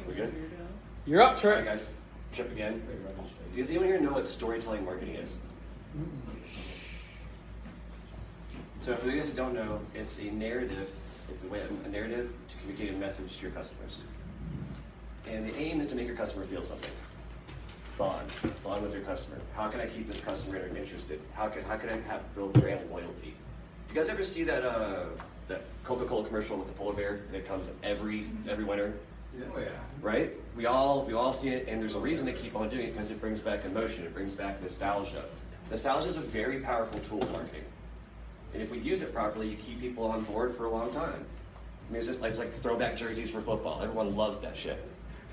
We good? You're up, Trip. All right, guys. Trip again. Does anyone here know what storytelling marketing is? So for you guys who don't know, it's a narrative. It's a narrative to communicate a message to your customers. And the aim is to make your customer feel something. Bond with your customer. How can I keep this customer interested? How can I build brand loyalty? You guys ever see that Coca-Cola commercial with the polar bear that comes every winter? Oh yeah. Right? We all see it, and there's a reason to keep on doing it because it brings back emotion. It brings back nostalgia. Nostalgia is a very powerful tool in marketing, and if we use it properly, you keep people on board for a long time. I mean, it's just like throwback jerseys for football. Everyone loves that shit,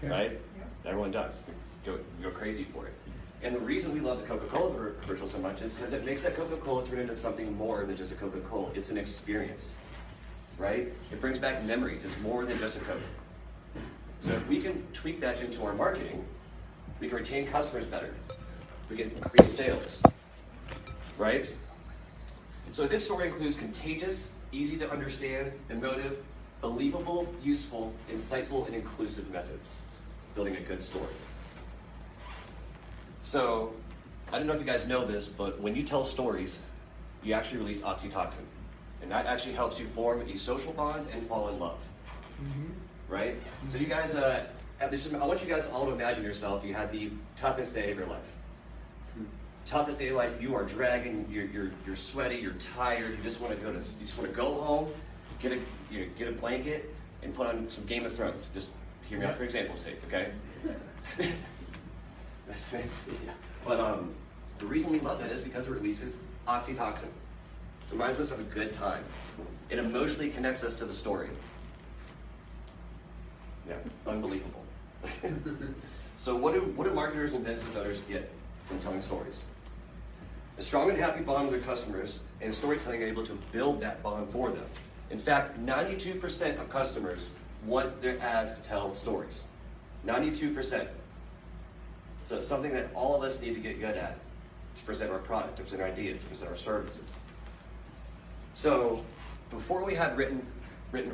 right? Yeah. Everyone does. Go crazy for it. And the reason we love the Coca-Cola commercial so much is because it makes that Coca-Cola turn into something more than just a Coca-Cola. It's an experience, right? It brings back memories. It's more than just a Coke. So if we can tweak that into our marketing, we can retain customers better. We can increase sales, right? So a good story includes contagious, easy to understand, emotive, believable, useful, insightful, and inclusive methods. Building a good story. So, I don't know if you guys know this, but when you tell stories, you actually release oxytocin. And that actually helps you form a social bond and fall in love. Right? So you guys, I want you guys all to imagine yourself, you had the toughest day of your life. Toughest day of life, you are dragging, you're sweaty, you're tired, you just want to go home, get a blanket, and put on some Game of Thrones. Just hear me out for example's sake, okay? But the reason we love that is because it releases oxytocin. It reminds us of a good time. It emotionally connects us to the story. Yeah, unbelievable. So what do marketers and business owners get from telling stories? A strong and happy bond with their customers, and storytelling are able to build that bond for them. In fact, 92% of customers want their ads to tell stories. 92%. So it's something that all of us need to get good at, to present our product, to present our ideas, to present our services. So before we had written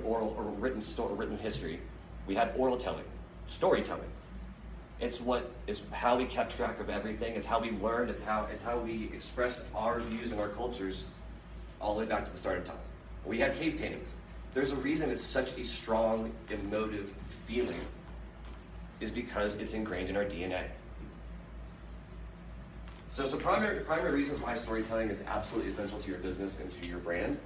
oral or written history, we had oral telling, storytelling. It's how we kept track of everything. It's how we learned. It's how we expressed our views and our cultures all the way back to the start of time. We had cave paintings. There's a reason it's such a strong, emotive feeling, is because it's ingrained in our DNA. So some primary reasons why storytelling is absolutely essential to your business and to your brand.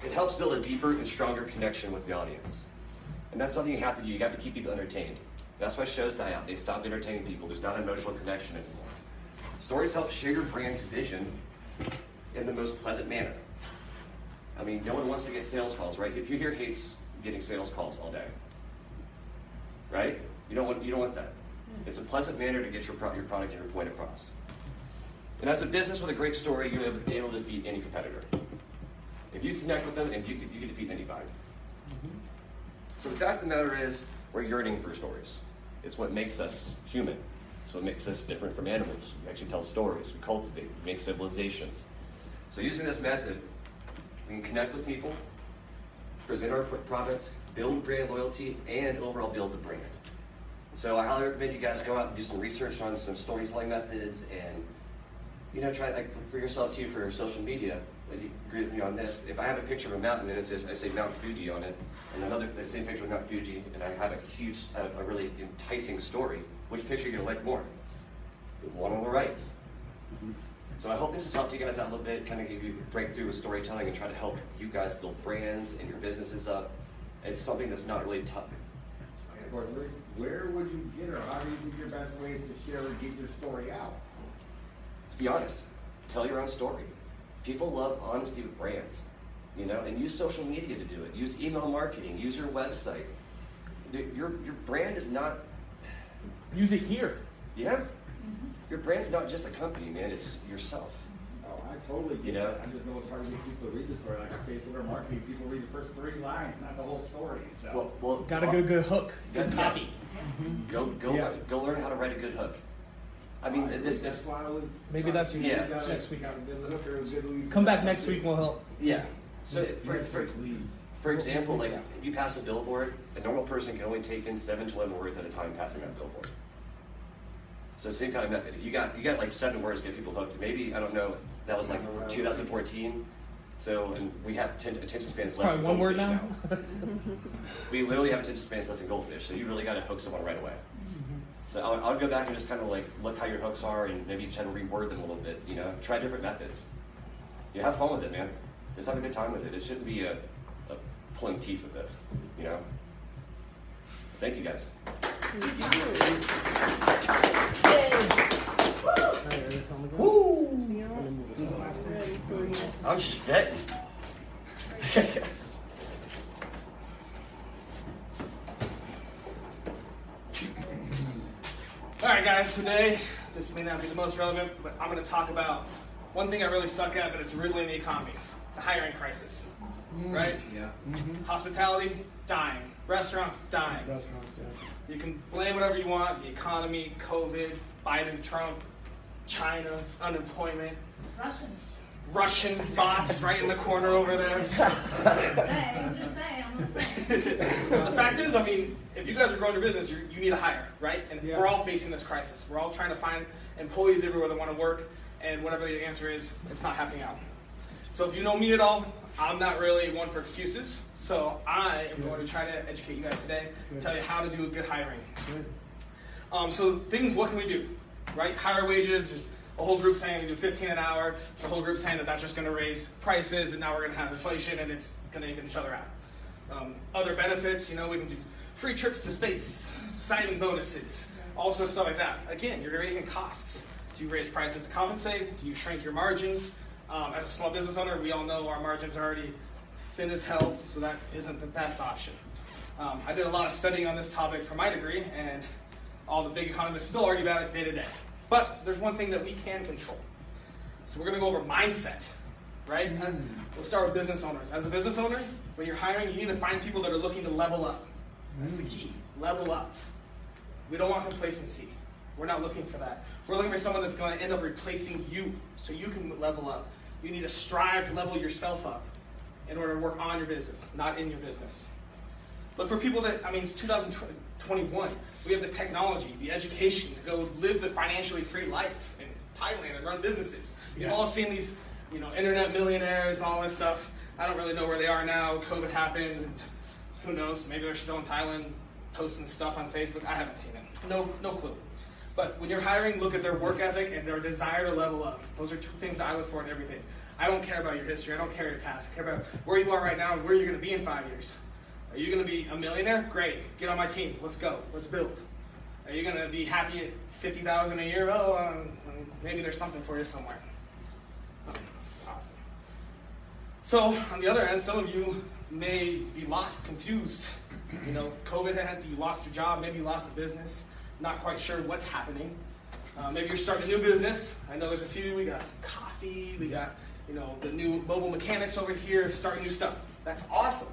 It helps build a deeper and stronger connection with the audience. And that's something you have to do. You have to keep people entertained. That's why shows die out. They stop entertaining people. There's not an emotional connection anymore. Stories help share your brand's vision in the most pleasant manner. I mean, no one wants to get sales calls, right? Who here hates getting sales calls all day? Right? You don't want that. It's a pleasant manner to get your product and your point across. And as a business with a great story, you're able to defeat any competitor. If you connect with them, and you can defeat anybody. So the fact of the matter is, we're yearning for stories. It's what makes us human. It's what makes us different from animals. We actually tell stories, we cultivate, we make civilizations. So using this method, we can connect with people, present our product, build brand loyalty, and overall build the brand. So I highly recommend you guys go out and do some research on some storytelling methods, and try for yourself too for social media. If you agree with me on this, if I have a picture of a mountain and I say Mount Fuji on it, and the same picture of Mount Fuji, and I have a really enticing story, which picture are you gonna like more? The one on the right. So I hope this has helped you guys out a little bit, kind of give you a breakthrough with storytelling and try to help you guys build brands and your businesses up. It's something that's not really tough. Okay, Gordon, where would you get, or how do you think your best ways to share and get your story out? To be honest, tell your own story. People love honesty with brands, and use social media to do it. Use email marketing, use your website. Your brand is not... Use it here. Yeah. Your brand's not just a company, man, it's yourself. Oh, I totally get it. I just know it's hard to get people to read the story. Like on Facebook or marketing, people read the first 3 lines, not the whole story. So well got a good hook. Good copy. Go learn how to write a good hook. I mean, that's why I was. Maybe that's next week. How to build a hook or a good lead. Come back next week. We'll help. Yeah. So For example, like if you pass a billboard, a normal person can only take in 7 to 11 words at a time passing that billboard. So same kind of method. You got like 7 words to get people hooked. Maybe, I don't know, that was like 2014. So, and we have attention spans less than Probably one word goldfish now. We literally have attention spans less than goldfish, so you really got to hook someone right away. So I would go back and just kind of like look how your hooks are and maybe try to reword them a little bit, you know, try different methods. You have fun with it, man. Just have a good time with it. It shouldn't be a pulling teeth with this, you know. Thank you guys. Woo! I'm sweating. Alright guys, today, this may not be the most relevant, but I'm going to talk about one thing I really suck at, but it's really in the economy, the hiring crisis, right? Yeah. Hospitality, dying. Restaurants, dying. Restaurants, yeah. You can blame whatever you want, the economy, COVID, Biden, Trump, China, unemployment, Russian bots right in the corner over there. Just say, I'm listening. The fact is, I mean, if you guys are growing your business, you need to hire, right? And we're all facing this crisis. We're all trying to find employees everywhere that want to work, and whatever the answer is, it's not happening out. So if you know me at all, I'm not really one for excuses. So I am going to try to educate you guys today, tell you how to do a good hiring. So things, what can we do, right? Higher wages. There's a whole group saying we do 15 an hour. There's a whole group saying that that's just going to raise prices, and now we're going to have inflation, and it's going to get each other out. Other benefits, you know, we can do free trips to space, signing bonuses, all sorts of stuff like that. Again, you're raising costs. Do you raise prices to compensate? Do you shrink your margins? As a small business owner, we all know our margins are already thin as hell, so that isn't the best option. I did a lot of studying on this topic for my degree, and all the big economists still argue about it day to day. But there's one thing that we can control. So we're going to go over mindset, right? We'll start with business owners. As a business owner, when you're hiring, you need to find people that are looking to level up. That's the key, level up. We don't want complacency. We're not looking for that. We're looking for someone that's going to end up replacing you so you can level up. You need to strive to level yourself up in order to work on your business, not in your business. But for people that, I mean, it's 2021. We have the technology, the education to go live the financially free life in Thailand and run businesses. You've all seen these, you know, internet millionaires and all this stuff. I don't really know where they are now. COVID happened. And who knows? Maybe they're still in Thailand posting stuff on Facebook. I haven't seen it. No clue. But when you're hiring, look at their work ethic and their desire to level up. Those are 2 things that I look for in everything. I don't care about your history. I don't care your past. I care about where you are right now and where you're going to be in 5 years. Are you going to be a millionaire? Great. Get on my team. Let's go. Let's build. Are you going to be happy at $50,000 a year? Well, maybe there's something for you somewhere. Awesome. So on the other end, some of you may be lost, confused. You know, COVID had you lost your job. Maybe you lost a business. Not quite sure what's happening. Maybe you're starting a new business. I know there's a few. We got some coffee. We got, you know, the new mobile mechanics over here starting new stuff. That's awesome.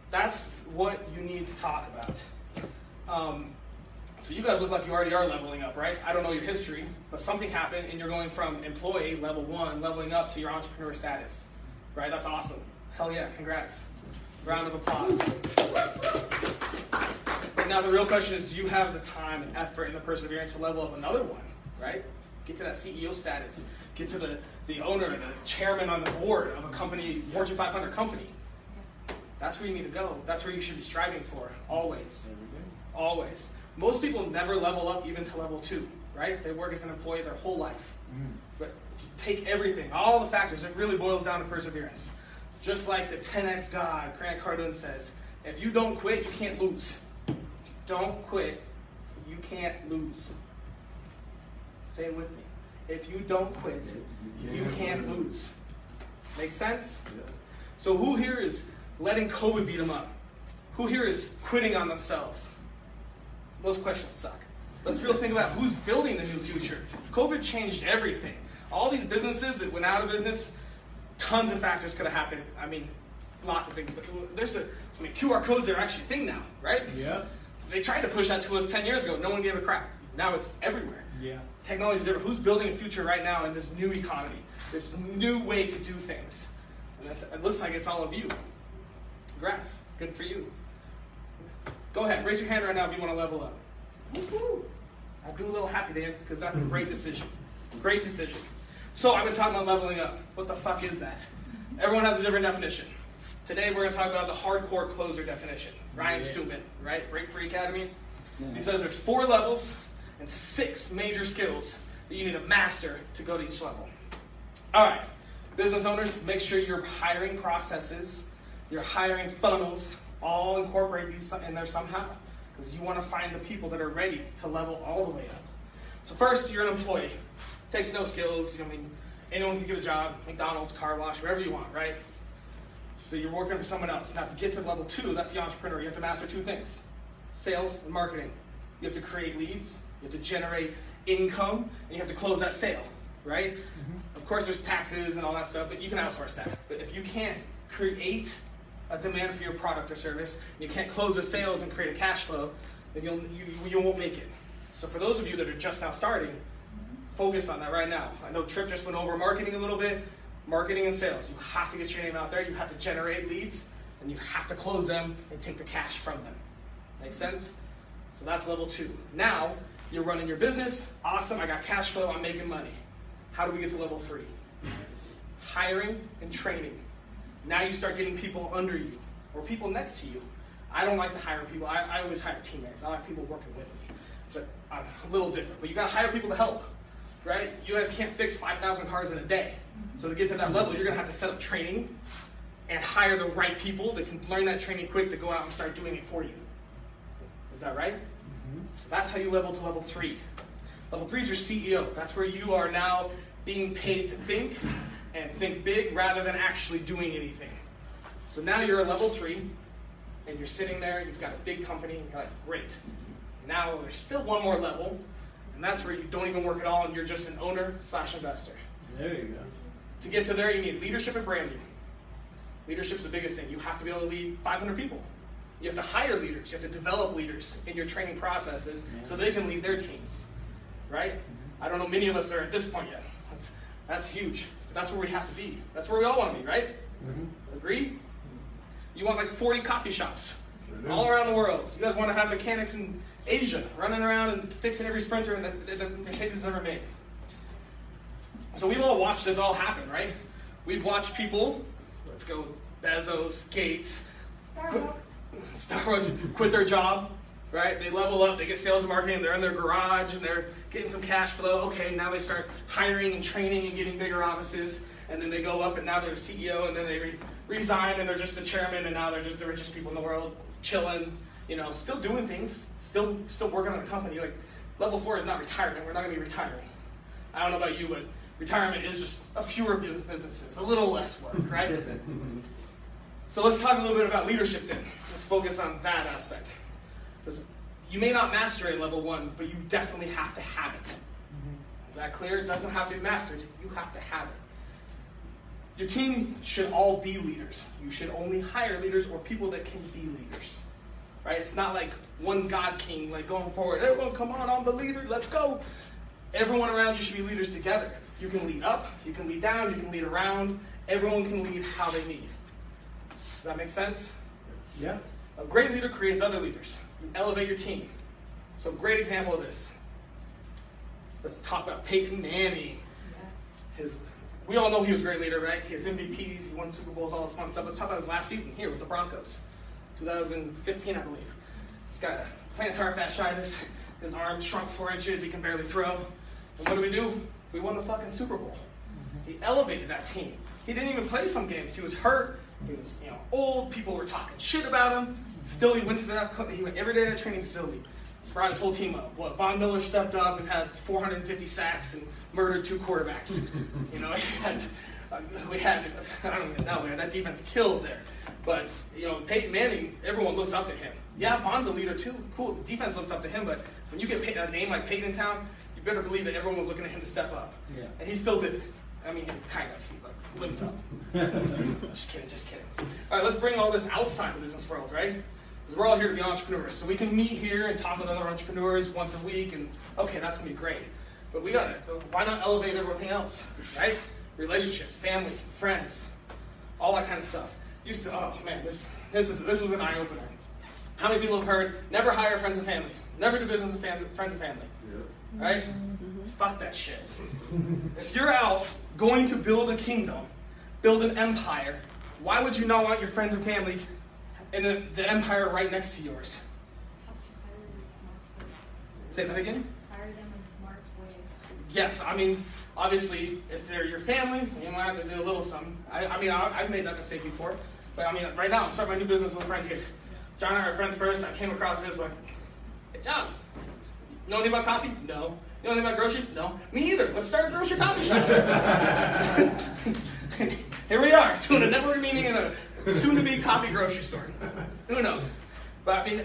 That's what you need to talk about. So you guys look like you already are leveling up, right? I don't know your history, but something happened and you're going from employee level 1, leveling up to your entrepreneur status, right? That's awesome. Hell yeah, congrats. Round of applause. Now the real question is, do you have the time and effort and the perseverance to level up another one, right? Get to that CEO status. Get to the owner, the chairman on the board of a company, Fortune 500 company. That's where you need to go. That's where you should be striving for, always. Always. Most people never level up even to level 2, right? They work as an employee their whole life. But if you take everything, all the factors, it really boils down to perseverance. Just like the 10X God, Grant Cardone says, if you don't quit, you can't lose. If you don't quit, you can't lose. Say it with me. If you don't quit, you can't lose. Make sense? So who here is letting COVID beat them up? Who here is quitting on themselves? Those questions suck. Let's really think about who's building the new future. COVID changed everything. All these businesses that went out of business, tons of factors could have happened. I mean, lots of things. But QR codes are actually a thing now, right? Yeah. They tried to push that to us 10 years ago. No one gave a crap. Now it's everywhere. Yeah. Technology is different. Who's building a future right now in this new economy? This new way to do things? And it looks like it's all of you. Congrats. Good for you. Go ahead, raise your hand right now if you want to level up. Woo-hoo. I do a little happy dance because that's a great decision. Great decision. So I've been talking about leveling up. What the fuck is that? Everyone has a different definition. Today we're going to talk about the hardcore closer definition. Ryan Stewman, right? Break Free Academy. He says there's 4 levels and 6 major skills that you need to master to go to each level. All right, business owners, make sure your hiring processes, your hiring funnels, all incorporate these in there somehow, because you want to find the people that are ready to level all the way up. So first, you're an employee. Takes no skills. I mean, anyone can get a job, McDonald's, car wash, wherever you want, right? So you're working for someone else. Now to get to level 2, that's the entrepreneur. You have to master 2 things: sales and marketing. You have to create leads, you have to generate income, and you have to close that sale, right? Of course there's taxes and all that stuff, but you can outsource that. But if you can't create a demand for your product or service, and you can't close the sales and create a cash flow, then you won't make it. So for those of you that are just now starting, focus on that right now. I know Tripp just went over marketing a little bit. Marketing and sales. You have to get your name out there. You have to generate leads, and you have to close them and take the cash from them. Make sense? So that's level 2. Now, you're running your business. Awesome, I got cash flow, I'm making money. How do we get to level 3? Hiring and training. Now you start getting people under you or people next to you. I don't like to hire people. I always hire teammates. I like people working with me. But I'm a little different. But you gotta hire people to help, right? You guys can't fix 5,000 cars in a day. So to get to that level, you're gonna have to set up training and hire the right people that can learn that training quick to go out and start doing it for you. Is that right? So that's how you level to level 3. Level 3 is your CEO. That's where you are now being paid to think and think big rather than actually doing anything. So now you're at level 3 and you're sitting there, you've got a big company, and you're like, great. Now there's still one more level, and that's where you don't even work at all and you're just an owner/investor. There you go. To get to there, you need leadership and branding. Leadership's the biggest thing. You have to be able to lead 500 people. You have to hire leaders. You have to develop leaders in your training processes so they can lead their teams, right? I don't know many of us are at this point yet. That's huge. That's where we have to be. That's where we all want to be, right? Agree? You want like 40 coffee shops all around the world. You guys want to have mechanics in Asia running around and fixing every Sprinter that Mercedes has ever made. So we've all watched this all happen, right? We've watched people, let's go Bezos, Gates, Starbucks quit their job, right? They level up, they get sales and marketing, they're in their garage and they're getting some cash flow. Okay, now they start hiring and training and getting bigger offices, and then they go up and now they're a CEO, and then they resign and they're just the chairman, and now they're just the richest people in the world, chilling, still doing things, still working on the company. Like, level 4 is not retirement. We're not gonna be retiring. I don't know about you, but retirement is just a fewer businesses, a little less work, right? So let's talk a little bit about leadership then. Let's focus on that aspect. Because you may not master it at level 1, but you definitely have to have it. Is that clear? It doesn't have to be mastered. You have to have it. Your team should all be leaders. You should only hire leaders or people that can be leaders. Right? It's not like one God king, like going forward. Everyone, come on, I'm the leader. Let's go. Everyone around you should be leaders together. You can lead up, you can lead down, you can lead around. Everyone can lead how they lead. Does that make sense? Yeah. A great leader creates other leaders. You elevate your team. So great example of this. Let's talk about Peyton Manning. We all know he was a great leader, right? He has MVPs, he won Super Bowls, all this fun stuff. Let's talk about his last season here with the Broncos. 2015, I believe. He's got plantar fasciitis. His arm shrunk 4 inches. He can barely throw. And what do? We won the fucking Super Bowl. He elevated that team. He didn't even play some games. He was hurt. He was, old. People were talking shit about him. Still, he went to that. He went every day to that training facility. Brought his whole team up. Von Miller stepped up and had 450 sacks and murdered 2 quarterbacks. We had I don't even know. That defense killed there. But Peyton Manning, everyone looks up to him. Yeah, Von's a leader too. Cool. The defense looks up to him. But when you get a name like Peyton in town, you better believe that everyone was looking at him to step up. Yeah. And he still did it. I mean, kind of. He lived up. Just kidding. All right, let's bring all this outside the business world, right? Because we're all here to be entrepreneurs. So we can meet here and talk with other entrepreneurs once a week, and okay, that's going to be great. But why not elevate everything else, right? Relationships, family, friends, all that kind of stuff. Oh man, this this was an eye-opener. How many people have heard, never hire friends and family? Never do business with friends and family? Yeah. Right? Fuck that shit. If you're out going to build a kingdom, build an empire, why would you not want your friends and family and the empire right next to yours? Say that again? Hire them in a smart way. Yes, I mean, obviously, if they're your family, you might have to do a little something. I've made that mistake before. But I mean, right now, I'm starting my new business with a friend here. John and I are friends first. I came across this like, hey, John, you know anything about coffee? No. You know anything about groceries? No. Me either. Let's start a grocery coffee shop. Here we are, doing a networking meeting in a soon-to-be coffee grocery store. Who knows? But I mean,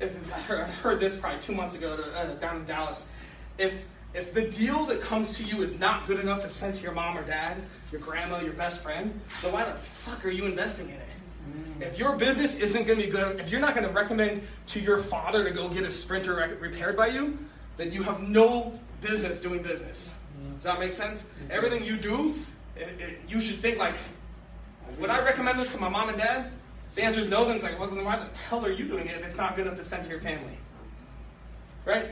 I heard this probably 2 months ago down in Dallas. If the deal that comes to you is not good enough to send to your mom or dad, your grandma, your best friend, then why the fuck are you investing in it? If your business isn't going to be good, if you're not going to recommend to your father to go get a Sprinter repaired by you, then you have no business doing business. Does that make sense? Everything you do, you should think like, would I recommend this to my mom and dad? The answer is no. Then it's like, well, then why the hell are you doing it if it's not good enough to send to your family? Right?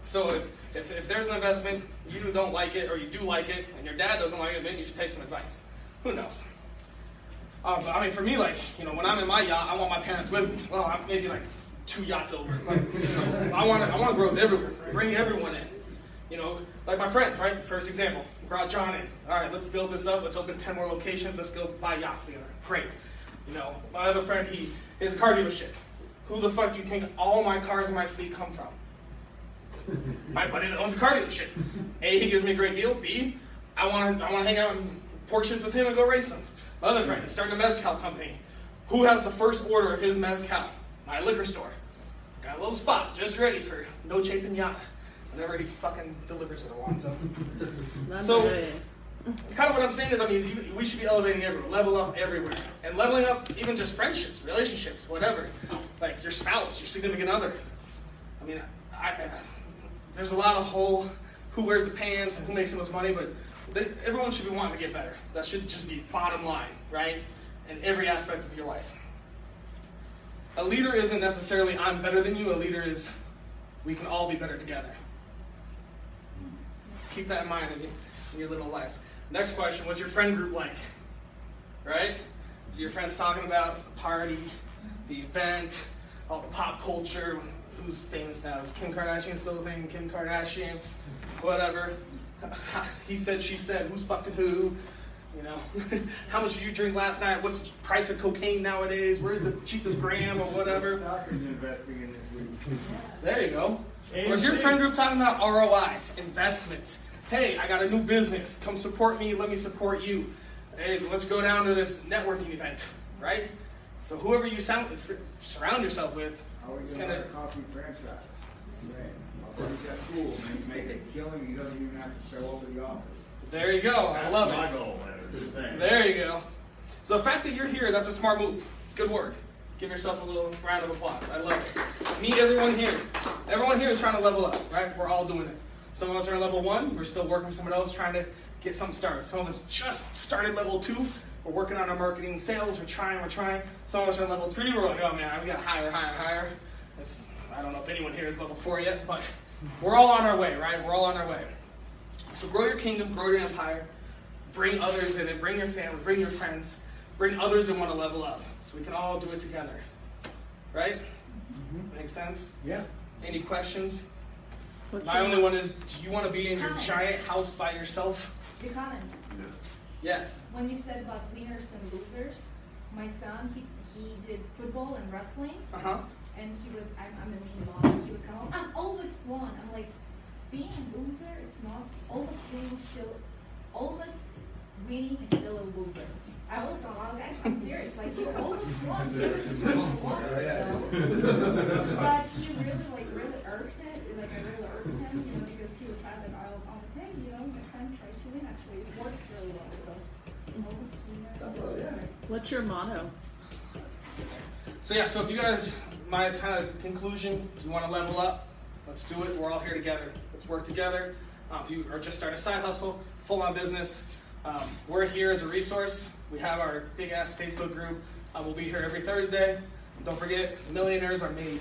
So if there's an investment, you don't like it, or you do like it, and your dad doesn't like it, then you should take some advice. Who knows? But I mean, for me, like, when I'm in my yacht, I want my parents with me. Well, I'm maybe like 2 yachts over. Like, I want to grow everywhere, bring everyone in. Like my friends, right? First example, brought John in. All right, let's build this up. Let's open 10 more locations. Let's go buy yachts together. Great. My other friend, he has a car dealership. Who the fuck do you think all my cars in my fleet come from? My buddy that owns a car dealership. A, he gives me a great deal. B, I want to hang out in Porsches with him and go race them. My other friend, he's starting a mezcal company. Who has the first order of his mezcal? My liquor store. Got a little spot just ready for Noche Pinata whenever he fucking delivers it or wants it. So, kind of what I'm saying is, I mean, we should be elevating everywhere, level up everywhere. And leveling up even just friendships, relationships, whatever. Like your spouse, your significant other. I mean, there's a lot of who wears the pants and who makes the most money, but everyone should be wanting to get better. That should just be bottom line, right? In every aspect of your life. A leader isn't necessarily I'm better than you. A leader is we can all be better together. Keep that in mind in your little life. Next question, what's your friend group like? Right? So your friends talking about the party, the event, all the pop culture. Who's famous now? Is Kim Kardashian still a thing? Kim Kardashian, whatever. He said, she said, who's fucking who? How much did you drink last night? What's the price of cocaine nowadays? Where's the cheapest gram or whatever? Stockers investing in this week. There you go. Or is your friend group talking about ROIs, investments? Hey, I got a new business. Come support me. Let me support you. Hey, let's go down to this networking event, right? So whoever you surround yourself with, it's going to coffee franchise. That's cool. Make a killing. He doesn't even have to show up at the office. There you go. I love my it. goal. Just saying. There you go. So the fact that you're here, that's a smart move. Good work. Give yourself a little round of applause. I love it. Meet everyone here. Everyone here is trying to level up, right? We're all doing it. Some of us are in level 1. We're still working with someone else trying to get something started. Some of us just started level 2. We're working on our marketing and sales. We're trying. Some of us are in level 3. We're like, oh man, we got to hire. I don't know if anyone here is level 4 yet, but we're all on our way, right? We're all on our way. So grow your kingdom, grow your empire, bring others in it, bring your family, bring your friends, bring others that want to level up so we can all do it together. Right? Mm-hmm. Make sense? Yeah. Any questions? My only one is, do you want to be in your giant house by yourself? Your comment. Yes. When you said about winners and losers, my son, he did football and wrestling. Uh-huh. And he would, I'm a mean mom, he would come home, I'm always one. I'm like, being a loser is not, almost winning is still a loser. I was a lot of guys, I'm serious, like you almost won. But he really irked it, like I really irked him, because he would try that I'm like, hey, next time try to win actually. It works really well, so almost winner. What's your motto? So yeah, so if you guys, my kind of conclusion, if you want to level up, let's do it. We're all here together. Let's work together. If you are just starting a side hustle, full-on business, we're here as a resource. We have our big-ass Facebook group. I will be here every Thursday. Don't forget, millionaires are made.